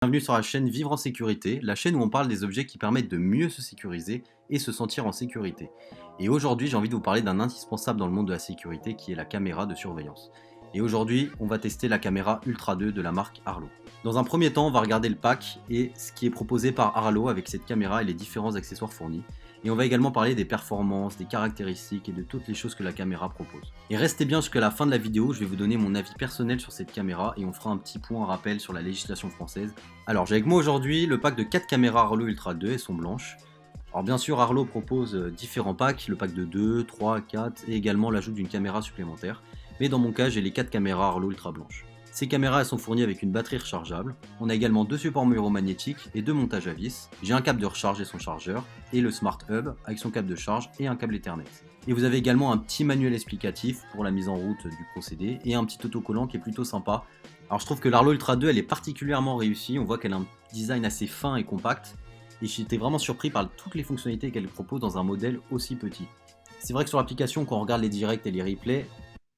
Bienvenue sur la chaîne Vivre en sécurité, la chaîne où on parle des objets qui permettent de mieux se sécuriser et se sentir en sécurité. Et aujourd'hui, j'ai envie de vous parler d'un indispensable dans le monde de la sécurité qui est la caméra de surveillance. Et aujourd'hui, on va tester la caméra Ultra 2 de la marque Arlo. Dans un premier temps, on va regarder le pack et ce qui est proposé par Arlo avec cette caméra et les différents accessoires fournis. Et on va également parler des performances, des caractéristiques et de toutes les choses que la caméra propose. Et restez bien jusqu'à la fin de la vidéo, je vais vous donner mon avis personnel sur cette caméra et on fera un petit point rappel sur la législation française. Alors j'ai avec moi aujourd'hui le pack de 4 caméras Arlo Ultra 2, elles sont blanches. Alors bien sûr Arlo propose différents packs, le pack de 2, 3, 4 et également l'ajout d'une caméra supplémentaire. Mais dans mon cas j'ai les 4 caméras Arlo Ultra blanches. Ces caméras elles sont fournies avec une batterie rechargeable, on a également 2 supports micro-magnétiques et 2 montages à vis, j'ai un câble de recharge et son chargeur, et le Smart Hub avec son câble de charge et un câble Ethernet. Et vous avez également un petit manuel explicatif pour la mise en route du procédé et un petit autocollant qui est plutôt sympa. Alors je trouve que l'Arlo Ultra 2 elle est particulièrement réussie, on voit qu'elle a un design assez fin et compact, et j'étais vraiment surpris par toutes les fonctionnalités qu'elle propose dans un modèle aussi petit. C'est vrai que sur l'application quand on regarde les directs et les replays,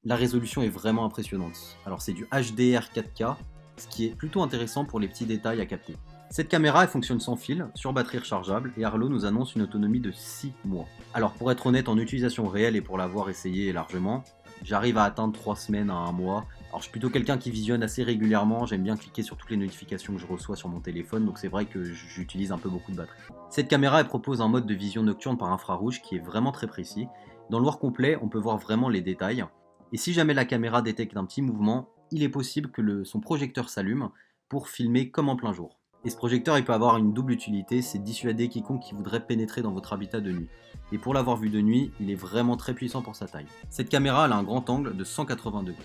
la résolution est vraiment impressionnante. Alors c'est du HDR 4K, ce qui est plutôt intéressant pour les petits détails à capter. Cette caméra elle fonctionne sans fil, sur batterie rechargeable, et Arlo nous annonce une autonomie de 6 mois. Alors pour être honnête, en utilisation réelle et pour l'avoir essayé largement, j'arrive à atteindre 3 semaines à 1 mois. Alors je suis plutôt quelqu'un qui visionne assez régulièrement, j'aime bien cliquer sur toutes les notifications que je reçois sur mon téléphone, donc c'est vrai que j'utilise un peu beaucoup de batterie. Cette caméra elle propose un mode de vision nocturne par infrarouge qui est vraiment très précis. Dans le noir complet, on peut voir vraiment les détails. Et si jamais la caméra détecte un petit mouvement, il est possible que son projecteur s'allume pour filmer comme en plein jour. Et ce projecteur il peut avoir une double utilité, c'est dissuader quiconque qui voudrait pénétrer dans votre habitat de nuit. Et pour l'avoir vu de nuit, il est vraiment très puissant pour sa taille. Cette caméra elle a un grand angle de 180 degrés.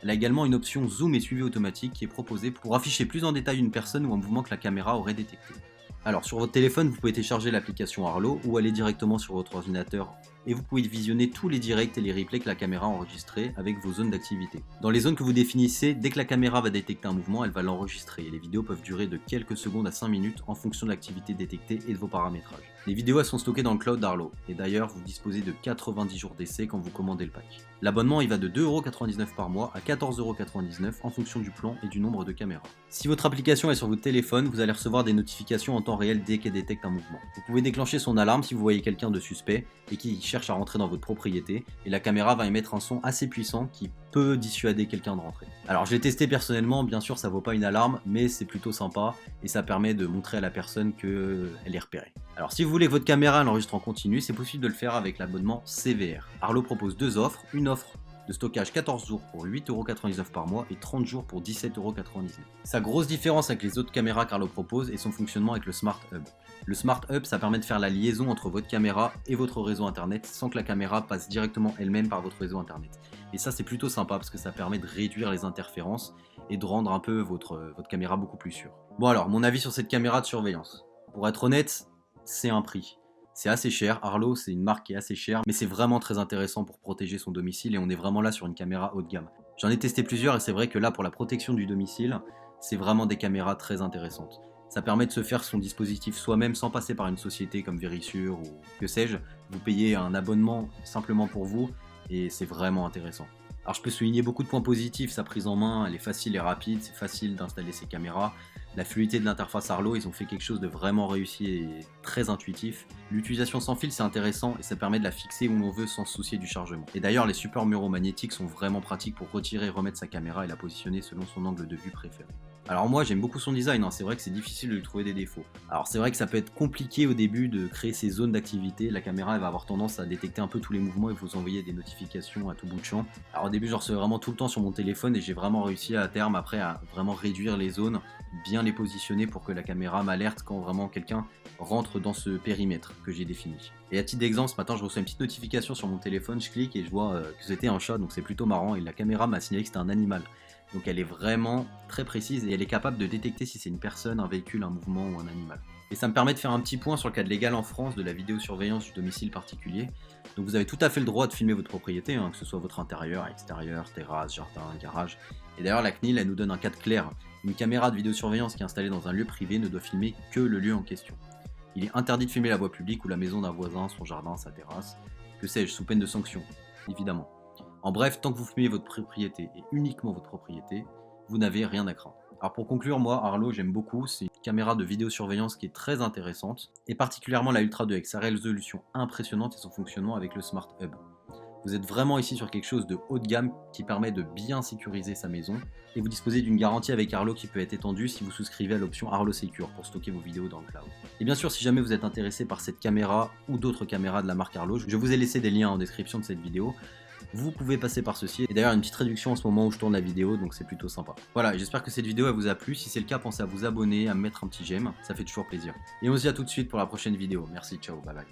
Elle a également une option zoom et suivi automatique qui est proposée pour afficher plus en détail une personne ou un mouvement que la caméra aurait détecté. Alors sur votre téléphone, vous pouvez télécharger l'application Arlo ou aller directement sur votre ordinateur et vous pouvez visionner tous les directs et les replays que la caméra a enregistrés avec vos zones d'activité. Dans les zones que vous définissez, dès que la caméra va détecter un mouvement, elle va l'enregistrer et les vidéos peuvent durer de quelques secondes à 5 minutes en fonction de l'activité détectée et de vos paramétrages. Les vidéos elles sont stockées dans le cloud d'Arlo et d'ailleurs vous disposez de 90 jours d'essai quand vous commandez le pack. L'abonnement il va de 2,99€ par mois à 14,99€ en fonction du plan et du nombre de caméras. Si votre application est sur votre téléphone, vous allez recevoir des notifications en temps réel dès qu'elle détecte un mouvement. Vous pouvez déclencher son alarme si vous voyez quelqu'un de suspect et qui cherche à rentrer dans votre propriété et la caméra va émettre un son assez puissant qui peut dissuader quelqu'un de rentrer. Alors je l'ai testé personnellement, bien sûr ça vaut pas une alarme mais c'est plutôt sympa et ça permet de montrer à la personne qu'elle est repérée. Alors si vous voulez que votre caméra l'enregistre en continu, c'est possible de le faire avec l'abonnement CVR. Arlo propose deux offres, une offre de stockage 14 jours pour 8,99€ par mois et 30 jours pour 17,99€. Sa grosse différence avec les autres caméras qu'Arlo propose est son fonctionnement avec le Smart Hub. Le Smart Hub, ça permet de faire la liaison entre votre caméra et votre réseau internet sans que la caméra passe directement elle-même par votre réseau internet. Et ça c'est plutôt sympa parce que ça permet de réduire les interférences et de rendre un peu votre caméra beaucoup plus sûre. Bon alors, mon avis sur cette caméra de surveillance. Pour être honnête, c'est un prix. C'est assez cher, Arlo c'est une marque qui est assez chère, mais c'est vraiment très intéressant pour protéger son domicile et on est vraiment là sur une caméra haut de gamme. J'en ai testé plusieurs et c'est vrai que là pour la protection du domicile, c'est vraiment des caméras très intéressantes. Ça permet de se faire son dispositif soi-même sans passer par une société comme Verisure ou que sais-je. Vous payez un abonnement simplement pour vous et c'est vraiment intéressant. Alors je peux souligner beaucoup de points positifs, sa prise en main, elle est facile et rapide, c'est facile d'installer ses caméras. La fluidité de l'interface Arlo, ils ont fait quelque chose de vraiment réussi et très intuitif. L'utilisation sans fil c'est intéressant et ça permet de la fixer où l'on veut sans se soucier du chargement. Et d'ailleurs les supports micro-magnétiques sont vraiment pratiques pour retirer et remettre sa caméra et la positionner selon son angle de vue préféré. Alors moi j'aime beaucoup son design, c'est vrai que c'est difficile de lui trouver des défauts. Alors c'est vrai que ça peut être compliqué au début de créer ces zones d'activité, la caméra elle va avoir tendance à détecter un peu tous les mouvements et vous envoyer des notifications à tout bout de champ. Alors au début je recevais vraiment tout le temps sur mon téléphone et j'ai vraiment réussi à terme après à vraiment réduire les zones, bien les positionner pour que la caméra m'alerte quand vraiment quelqu'un rentre dans ce périmètre que j'ai défini. Et à titre d'exemple, ce matin je reçois une petite notification sur mon téléphone, je clique et je vois que c'était un chat, donc c'est plutôt marrant et la caméra m'a signalé que c'était un animal. Donc elle est vraiment très précise et elle est capable de détecter si c'est une personne, un véhicule, un mouvement ou un animal. Et ça me permet de faire un petit point sur le cadre légal en France de la vidéosurveillance du domicile particulier. Donc vous avez tout à fait le droit de filmer votre propriété, que ce soit votre intérieur, extérieur, terrasse, jardin, garage. Et d'ailleurs la CNIL elle nous donne un cadre clair. Une caméra de vidéosurveillance qui est installée dans un lieu privé ne doit filmer que le lieu en question. Il est interdit de filmer la voie publique ou la maison d'un voisin, son jardin, sa terrasse, que sais-je, sous peine de sanction, évidemment. En bref, tant que vous filmez votre propriété et uniquement votre propriété, vous n'avez rien à craindre. Alors pour conclure, moi, Arlo, j'aime beaucoup. C'est une caméra de vidéosurveillance qui est très intéressante, et particulièrement la Ultra 2 avec sa résolution impressionnante et son fonctionnement avec le Smart Hub. Vous êtes vraiment ici sur quelque chose de haut de gamme qui permet de bien sécuriser sa maison, et vous disposez d'une garantie avec Arlo qui peut être étendue si vous souscrivez à l'option Arlo Secure pour stocker vos vidéos dans le cloud. Et bien sûr, si jamais vous êtes intéressé par cette caméra ou d'autres caméras de la marque Arlo, je vous ai laissé des liens en description de cette vidéo. Vous pouvez passer par ceci, et d'ailleurs une petite réduction en ce moment où je tourne la vidéo, donc c'est plutôt sympa. Voilà, j'espère que cette vidéo elle vous a plu. Si c'est le cas, pensez à vous abonner, à me mettre un petit j'aime, ça fait toujours plaisir. Et on se dit à tout de suite pour la prochaine vidéo. Merci, ciao, bye bye.